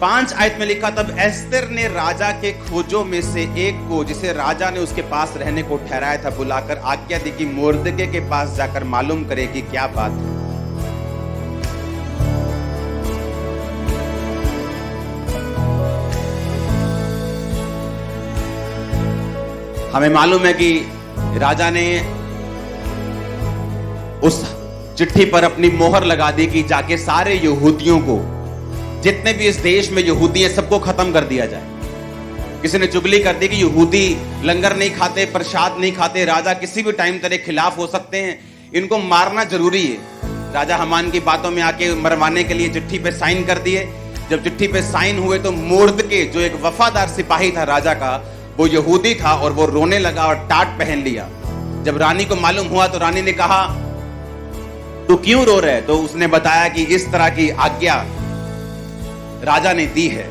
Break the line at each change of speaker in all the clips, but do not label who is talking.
5 आयत में लिखा, तब एस्तर ने राजा के खोजों में से एक को, जिसे राजा ने उसके पास रहने को ठहराया था, बुलाकर आज्ञा दी कि मोर्दके के पास जाकर मालूम करे कि क्या बात है। हमें मालूम है कि राजा ने उस चिट्ठी पर अपनी मोहर लगा दी कि जाके सारे यहूदियों को, जितने भी इस देश में यहूदी हैं, सबको खत्म कर दिया जाए। किसी ने चुगली कर दी कि यहूदी लंगर नहीं खाते, प्रसाद नहीं खाते, राजा किसी भी टाइम तेरे खिलाफ हो सकते हैं, इनको मारना जरूरी है। राजा हमान की बातों में आके मरवाने के लिए चिट्ठी पे साइन कर दिए। जब चिट्ठी पे साइन हुए तो मोर्दके, जो एक वफादार सिपाही था राजा का, वो यहूदी था और वो रोने लगा और टाट पहन लिया। जब रानी को मालूम हुआ तो रानी ने कहा, तू क्यों रो रहे? तो उसने बताया कि इस तरह की आज्ञा राजा ने दी है।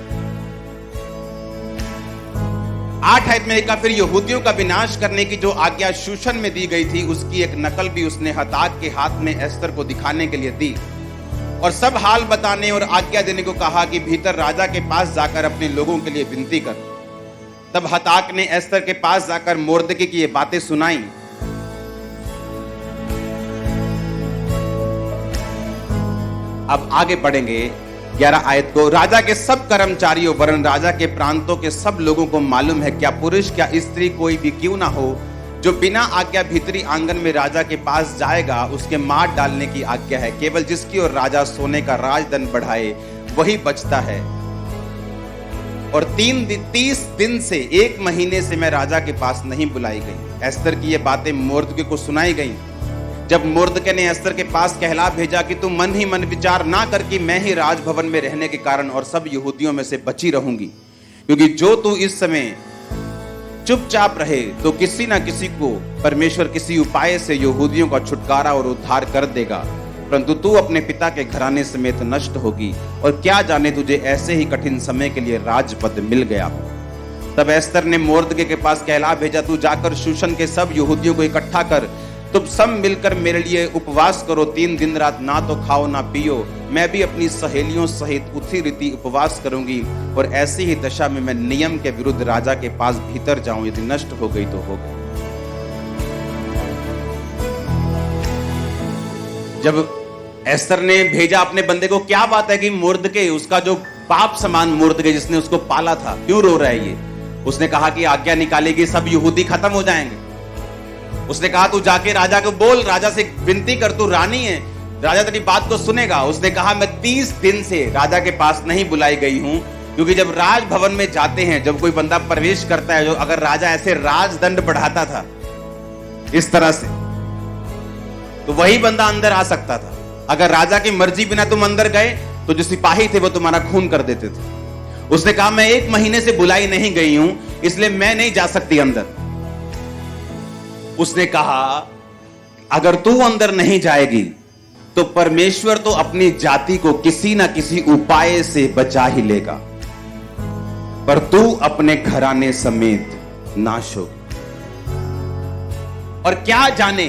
8 आयत में लिखा, फिर यहूदियों का विनाश करने की जो आज्ञा शूशन में दी गई थी, उसकी एक नकल भी उसने हताक के हाथ में एस्तर को दिखाने के लिए दी और सब हाल बताने और आज्ञा देने को कहा कि भीतर राजा के पास जाकर अपने लोगों के लिए विनती कर। तब हताक ने एस्तर के पास जाकर मोर्दके की ये बातें सुनाई। अब आगे पढ़ेंगे 11 आयत को। राजा के सब कर्मचारियों वरन राजा के प्रांतों के सब लोगों को मालूम है, क्या पुरुष क्या स्त्री कोई भी क्यों ना हो, जो बिना आज्ञा भीतरी आंगन में राजा के पास जाएगा, उसके मार डालने की आज्ञा है। केवल जिसकी ओर राजा सोने का राजदंड बढ़ाए वही बचता है। और 30 दिन से 1 महीने से मैं राजा के पास नहीं बुलाई गई। एस्तर की ये बातें मोर्दके को सुनाई गई। जब मोर्दके ने एस्तर के पास कहला भेजा कि तू मन ही मन विचार ना कर कि मैं ही राजभवन में रहने के कारण और सब यहूदियों में से बची रहूंगी, क्योंकि जो तू इस समय चुपचाप रहे तो किसी ना किसी को परमेश्वर किसी उपाय से यहूदियों का छुटकारा और उद्धार कर देगा, परंतु तू अपने पिता के घराने समेत नष्ट होगी, और क्या जाने तुझे ऐसे ही कठिन समय के लिए राजपद मिल गया हो। तब एस्तर ने मोर्दके के पास कहला भेजा, तू जाकर शूशन के सब यहूदियों को इकट्ठा कर, तुम सब मिलकर मेरे लिए उपवास करो, 3 दिन रात ना तो खाओ ना पियो। मैं भी अपनी सहेलियों सहित उसी रीति उपवास करूंगी, और ऐसी ही दशा में मैं नियम के विरुद्ध राजा के पास भीतर जाऊं, यदि नष्ट हो गई तो हो गई। जब एस्तर ने भेजा अपने बंदे को, क्या बात है कि मोर्दके, उसका जो बाप समान मोर्दके जिसने उसको पाला था, क्यों रो रहा है ये? उसने कहा कि आज्ञा निकालेगी, सब यहूदी खत्म हो जाएंगे। उसने कहा तू जाके राजा को बोल, राजा से विनती कर, तू रानी है, राजा तेरी बात को सुनेगा। उसने कहा मैं 30 दिन से राजा के पास नहीं बुलाई गई हूं, क्योंकि जब राजभवन में जाते हैं, जब कोई बंदा प्रवेश करता है, जो अगर राजा ऐसे राजदंड बढ़ाता था इस तरह से, तो वही बंदा अंदर आ सकता था। अगर राजा की मर्जी बिना तुम अंदर गए तो जो सिपाही थे वो तुम्हारा खून कर देते थे। उसने कहा मैं 1 महीने से बुलाई नहीं गई हूं, इसलिए मैं नहीं जा सकती अंदर। उसने कहा अगर तू अंदर नहीं जाएगी तो परमेश्वर तो अपनी जाति को किसी ना किसी उपाय से बचा ही लेगा, पर तू अपने घराने समेत नाश होगी। और क्या जाने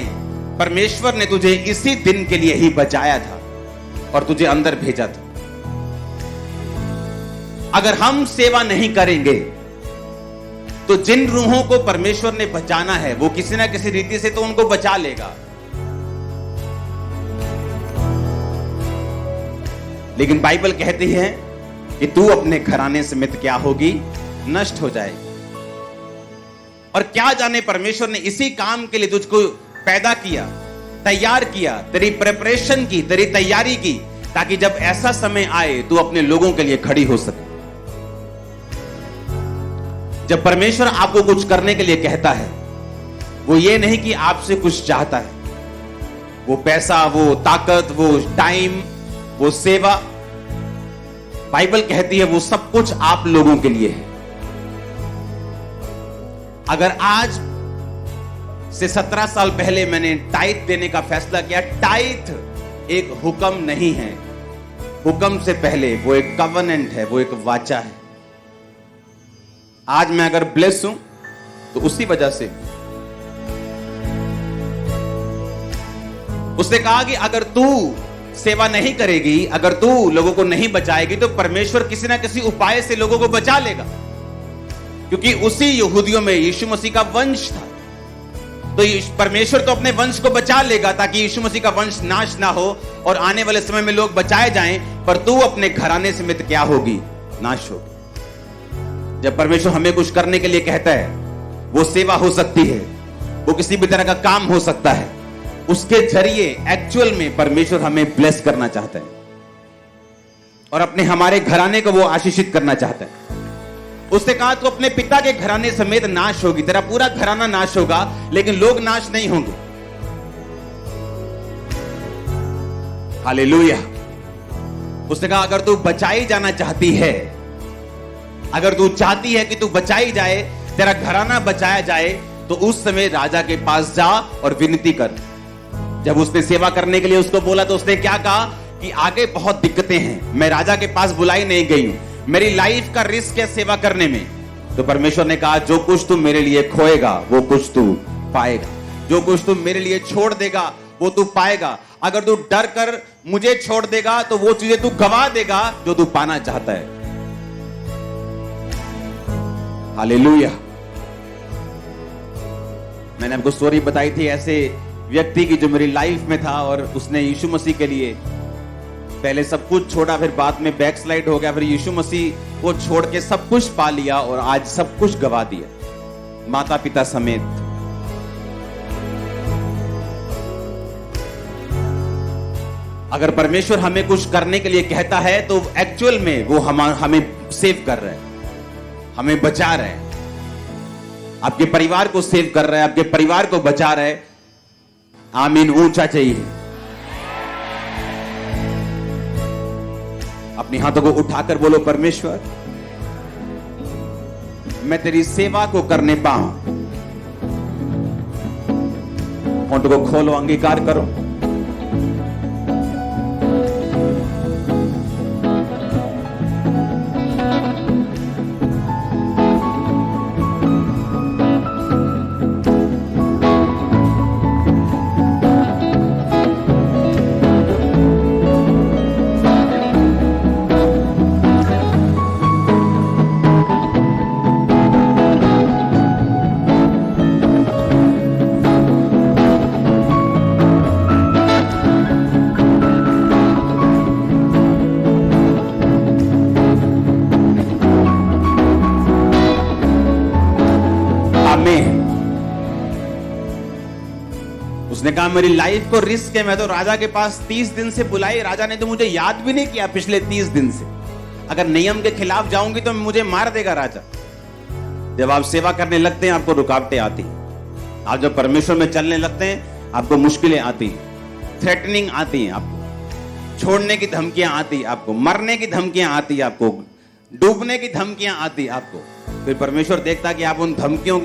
परमेश्वर ने तुझे इसी दिन के लिए ही बचाया था और तुझे अंदर भेजा था। अगर हम सेवा नहीं करेंगे तो जिन रूहों को परमेश्वर ने बचाना है वो किसी ना किसी रीति से तो उनको बचा लेगा, लेकिन बाइबल कहती है कि तू अपने घराने समेत क्या होगी, नष्ट हो जाएगी। और क्या जाने परमेश्वर ने इसी काम के लिए तुझको पैदा किया, तैयार किया, तेरी प्रिपरेशन की, तेरी तैयारी की, ताकि जब ऐसा समय आए तू अपने लोगों के लिए खड़ी हो सके। जब परमेश्वर आपको कुछ करने के लिए कहता है, वो ये नहीं कि आपसे कुछ चाहता है, वो पैसा, वो ताकत, वो टाइम, वो सेवा, बाइबल कहती है वो सब कुछ आप लोगों के लिए है। अगर आज से 17 साल पहले मैंने टाइथ देने का फैसला किया, टाइथ एक हुक्म नहीं है, हुक्म से पहले वो एक कवनेंट है, वो एक वाचा है। आज मैं अगर ब्लेस हूं तो उसी वजह से। उसने कहा कि अगर तू सेवा नहीं करेगी, अगर तू लोगों को नहीं बचाएगी, तो परमेश्वर किसी ना किसी उपाय से लोगों को बचा लेगा, क्योंकि उसी यहूदियों में यीशु मसीह का वंश था। तो परमेश्वर तो अपने वंश को बचा लेगा ताकि यीशु मसीह का वंश नाश ना हो और आने वाले समय में लोग बचाए जाएं, पर तू अपने घराने समेत क्या होगी? नाश होगी। जब परमेश्वर हमें कुछ करने के लिए कहता है, वो सेवा हो सकती है, वो किसी भी तरह का काम हो सकता है, उसके जरिए एक्चुअल में परमेश्वर हमें ब्लेस करना चाहता है और अपने हमारे घराने को वो आशीषित करना चाहता है। उसने कहा तो अपने पिता के घराने समेत नाश होगी, तेरा पूरा घराना नाश होगा, लेकिन लोग नाश नहीं होंगे। हालेलुया। उसने कहा अगर तू बचाई जाना चाहती है, अगर तू चाहती है कि तू बचाई जाए, तेरा घराना बचाया जाए, तो उस समय राजा के पास जा और विनती कर। जब उसने सेवा करने के लिए उसको बोला तो उसने क्या कहा कि आगे बहुत दिक्कतें हैं, मैं राजा के पास बुलाई नहीं गई हूं, मेरी लाइफ का रिस्क है सेवा करने में। तो परमेश्वर ने कहा जो कुछ तू मेरे लिए खोएगा वो कुछ तू पाएगा, जो कुछ तू मेरे लिए छोड़ देगा वो तू पाएगा। अगर तू डर कर मुझे छोड़ देगा तो वो चीजें तू गवा देगा जो तू पाना चाहता है। हालेलुया। मैंने आपको स्टोरी बताई थी ऐसे व्यक्ति की जो मेरी लाइफ में था और उसने यीशु मसीह के लिए पहले सब कुछ छोड़ा, फिर बाद में बैकस्लाइड हो गया, फिर यीशु मसीह को छोड़ के सब कुछ पा लिया और आज सब कुछ गवा दिया, माता पिता समेत। अगर परमेश्वर हमें कुछ करने के लिए कहता है तो एक्चुअल में वो हमें सेव कर रहा है, हमें बचा रहा है, आपके परिवार को सेव कर रहा है, आपके परिवार को बचा रहा है। आमीन ऊंचा चाहिए। अपने हाथों को उठाकर बोलो परमेश्वर मैं तेरी सेवा को करने पाऊं। होंठ को खोलो, अंगीकार करो। उसने कहा मेरी लाइफ को रिस्क है, मैं तो राजा के पास 30 दिन से बुलाई, राजा ने तो मुझे याद भी नहीं किया पिछले 30 दिन से। अगर नियम के खिलाफ जाऊंगी तो मुझे मार देगा राजा। जब आप सेवा करने लगते हैं आपको रुकावटें आती हैं, आप जब परमेश्वर में चलने लगते हैं आपको मुश्किलें आती हैं, थ्रेटनिंग आती हैं, आपको छोड़ने की धमकियां आती है, आपको मरने की धमकियां आती है, आपको डूबने की धमकियां आती है आपको। फिर परमेश्वर देखता कि आप उन धमकियों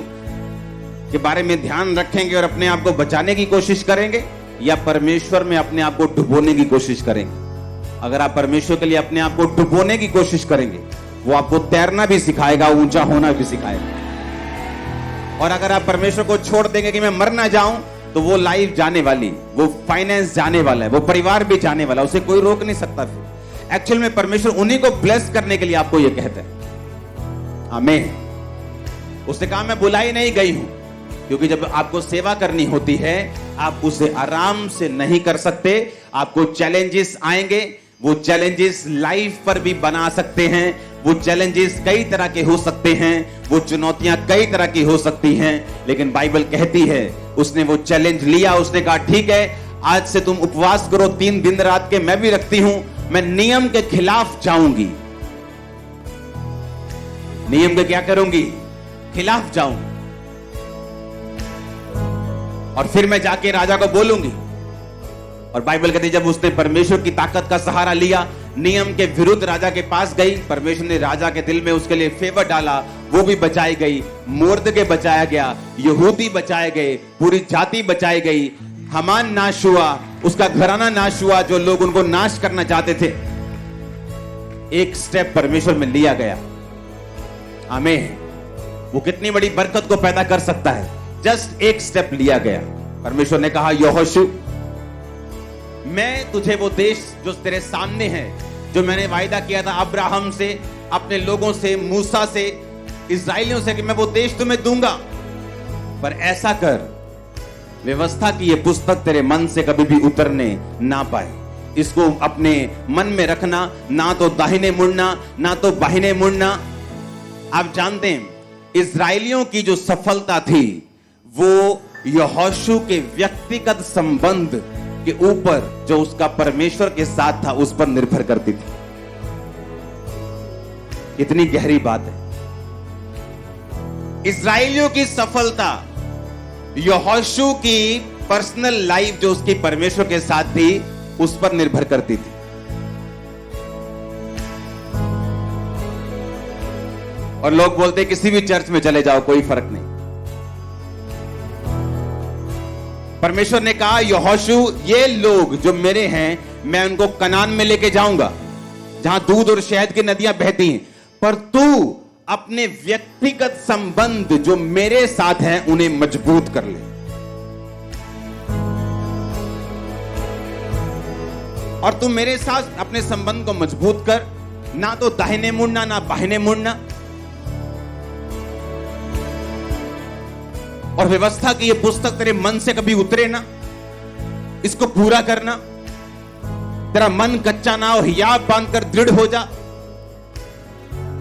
के बारे में ध्यान रखेंगे और अपने आप को बचाने की कोशिश करेंगे या परमेश्वर में अपने आप को डुबोने की कोशिश करेंगे। अगर आप परमेश्वर के लिए अपने आप को डुबोने की कोशिश करेंगे वो आपको तैरना भी सिखाएगा, ऊंचा होना भी सिखाएगा। और अगर आप परमेश्वर को छोड़ देंगे कि मैं मर ना जाऊं तो वो लाइफ जाने वाली, वो फाइनेंस जाने वाला है, वो परिवार भी जाने वाला, उसे कोई रोक नहीं सकता। फिर एक्चुअल में परमेश्वर उन्हीं को ब्लेस करने के लिए आपको ये कहता है। आमीन। उसने कहा मैं बुलाई नहीं गई हूं, क्योंकि जब आपको सेवा करनी होती है आप उसे आराम से नहीं कर सकते। आपको चैलेंजेस आएंगे, वो चैलेंजेस लाइफ पर भी बना सकते हैं, वो चैलेंजेस कई तरह के हो सकते हैं, वो चुनौतियां कई तरह की हो सकती हैं। लेकिन बाइबल कहती है उसने वो चैलेंज लिया, उसने कहा ठीक है आज से तुम उपवास करो 3 दिन रात के, मैं भी रखती हूं, मैं नियम के खिलाफ जाऊंगी। नियम के क्या करूंगी? खिलाफ जाऊंगी। और फिर मैं जाके राजा को बोलूंगी। और बाइबल कहती है जब उसने परमेश्वर की ताकत का सहारा लिया, नियम के विरुद्ध राजा के पास गई, परमेश्वर ने राजा के दिल में उसके लिए फेवर डाला, वो भी बचाई गई, मोर्दके बचाया गया, यहूदी बचाए गए, पूरी जाति बचाई गई, हामान नाश हुआ, उसका घराना नाश हुआ, जो लोग उनको नाश करना चाहते थे। एक स्टेप परमेश्वर में लिया गया। आमीन। वो कितनी बड़ी बरकत को पैदा कर सकता है। जस्ट एक स्टेप लिया गया। परमेश्वर ने कहा यहोशू मैं तुझे वो देश जो तेरे सामने है, जो मैंने वायदा किया था अब्राहम से, अपने लोगों से, मूसा से, इस्राएलियों से कि मैं वो देश तुम्हें दूंगा। पर ऐसा कर, व्यवस्था की ये पुस्तक तेरे मन से कभी भी उतरने ना पाए। इसको अपने मन में रखना, ना तो दाहिने मुड़ना ना तो बाहिने मुड़ना। आप जानते हैं इस्राएलियों की जो सफलता थी वो यहोशू के व्यक्तिगत संबंध के ऊपर, जो उसका परमेश्वर के साथ था, उस पर निर्भर करती थी। इतनी गहरी बात है। इस्राएलियों की सफलता यहोशू की पर्सनल लाइफ जो उसकी परमेश्वर के साथ थी उस पर निर्भर करती थी। और लोग बोलते किसी भी चर्च में चले जाओ कोई फर्क नहीं। परमेश्वर ने कहा यहोशू, ये लोग जो मेरे हैं मैं उनको कनान में लेके जाऊंगा जहां दूध और शहद की नदियां बहती हैं, पर तू अपने व्यक्तिगत संबंध जो मेरे साथ हैं उन्हें मजबूत कर ले। और तू मेरे साथ अपने संबंध को मजबूत कर, ना तो दाहिने मुड़ना ना बाहिने मुड़ना। और व्यवस्था की ये पुस्तक तेरे मन से कभी उतरे ना, इसको पूरा करना। तेरा मन कच्चा ना हो, हियाब बांधकर दृढ़ हो जा।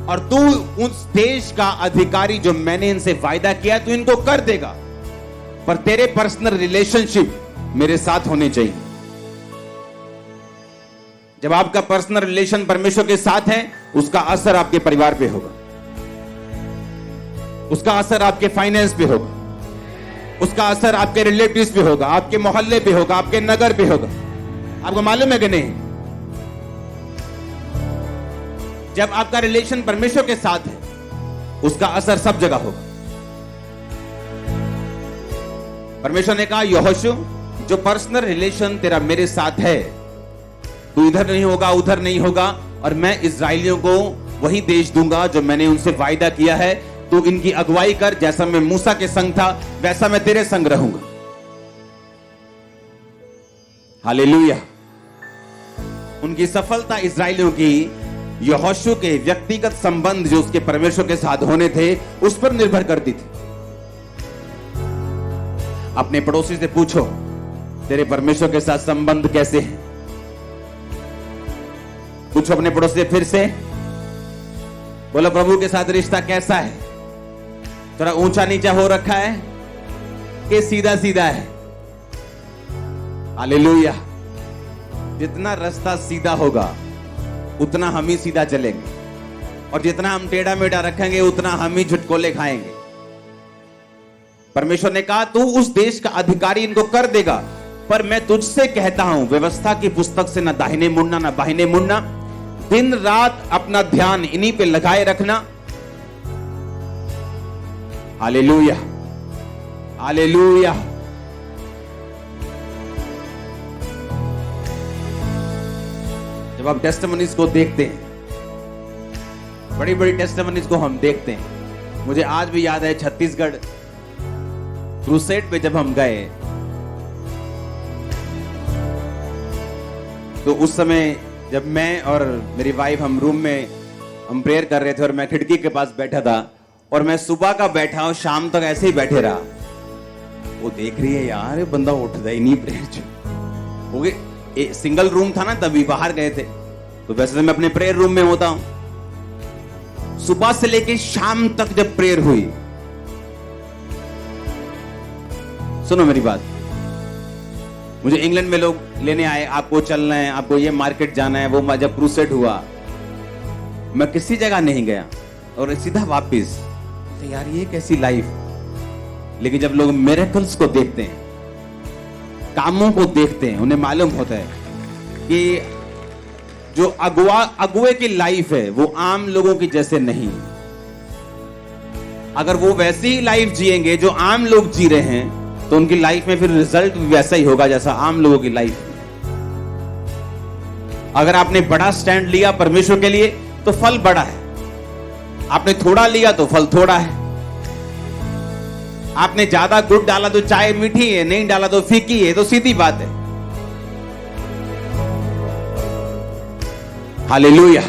और तू उस देश का अधिकारी जो मैंने इनसे वायदा किया तू इनको कर देगा, पर तेरे पर्सनल रिलेशनशिप मेरे साथ होने चाहिए। जब आपका पर्सनल रिलेशन परमेश्वर के साथ है, उसका असर आपके परिवार पे होगा, उसका असर आपके फाइनेंस पे होगा, उसका असर आपके रिलेटिव्स पे होगा, आपके मोहल्ले पे होगा, आपके नगर पे होगा। आपको मालूम है कि नहीं? जब आपका रिलेशन परमेश्वर के साथ है, उसका असर सब जगह होगा। परमेश्वर ने कहा यहोशू, जो पर्सनल रिलेशन तेरा मेरे साथ है, तू इधर नहीं होगा उधर नहीं होगा, और मैं इस्राएलियों को वही देश दूंगा जो मैंने उनसे वायदा किया है। तू इनकी अगुवाई कर, जैसा मैं मूसा के संग था वैसा मैं तेरे संग रहूंगा। हालेलुया। उनकी सफलता इस्राएलियों की यहोशू के व्यक्तिगत संबंध जो उसके परमेश्वर के साथ होने थे उस पर निर्भर करती थी। अपने पड़ोसी से पूछो तेरे परमेश्वर के साथ संबंध कैसे हैं। पूछो अपने पड़ोसी से फिर से, बोलो प्रभु के साथ रिश्ता कैसा है? थोड़ा ऊंचा नीचा हो रखा है कि सीधा सीधा है? हालेलुया। जितना रास्ता सीधा होगा उतना हम ही सीधा चलेंगे, और जितना हम टेढ़ा मेढ़ा रखेंगे उतना हम ही झुटकोले खाएंगे। परमेश्वर ने कहा तू उस देश का अधिकारी इनको कर देगा, पर मैं तुझसे कहता हूं व्यवस्था की पुस्तक से ना दाहिने मुड़ना ना बाहिने मुड़ना। दिन रात अपना ध्यान इन्हीं पे लगाए रखना। Hallelujah, hallelujah. जब आप टेस्टिमनीज को देखते हैं, बड़ी बड़ी टेस्टिमनीज को हम देखते हैं, मुझे आज भी याद है छत्तीसगढ़ क्रूसेड पे जब हम गए तो उस समय जब मैं और मेरी वाइफ हम रूम में हम प्रेयर कर रहे थे और मैं खिड़की के पास बैठा था, और मैं सुबह का बैठा और शाम तक ऐसे ही बैठे रहा। वो देख रही है यार ये बंदा उठता ही नहीं प्रेयर हो गए। सिंगल रूम था ना, तभी बाहर गए थे, तो वैसे तो मैं अपने प्रेयर रूम में होता हूं। सुबह से लेके शाम तक जब प्रेयर हुई, सुनो मेरी बात, मुझे इंग्लैंड में लोग लेने आए, आपको चलना है, आपको ये मार्केट जाना है, वो जब क्रूसेड हुआ मैं किसी जगह नहीं गया और सीधा वापस। तो यार ये कैसी लाइफ। लेकिन जब लोग मिरेकल्स को देखते हैं, कामों को देखते हैं, उन्हें मालूम होता है कि जो अगुए की लाइफ है वो आम लोगों की जैसे नहीं। अगर वो वैसी ही लाइफ जिएंगे जो आम लोग जी रहे हैं, तो उनकी लाइफ में फिर रिजल्ट भी वैसा ही होगा जैसा आम लोगों की लाइफ। अगर आपने बड़ा स्टैंड लिया परमेश्वर के लिए तो फल बड़ा है, आपने थोड़ा लिया तो फल थोड़ा है। आपने ज्यादा गुड़ डाला तो चाय मीठी है, नहीं डाला तो फीकी है, तो सीधी बात है। हालेलुया।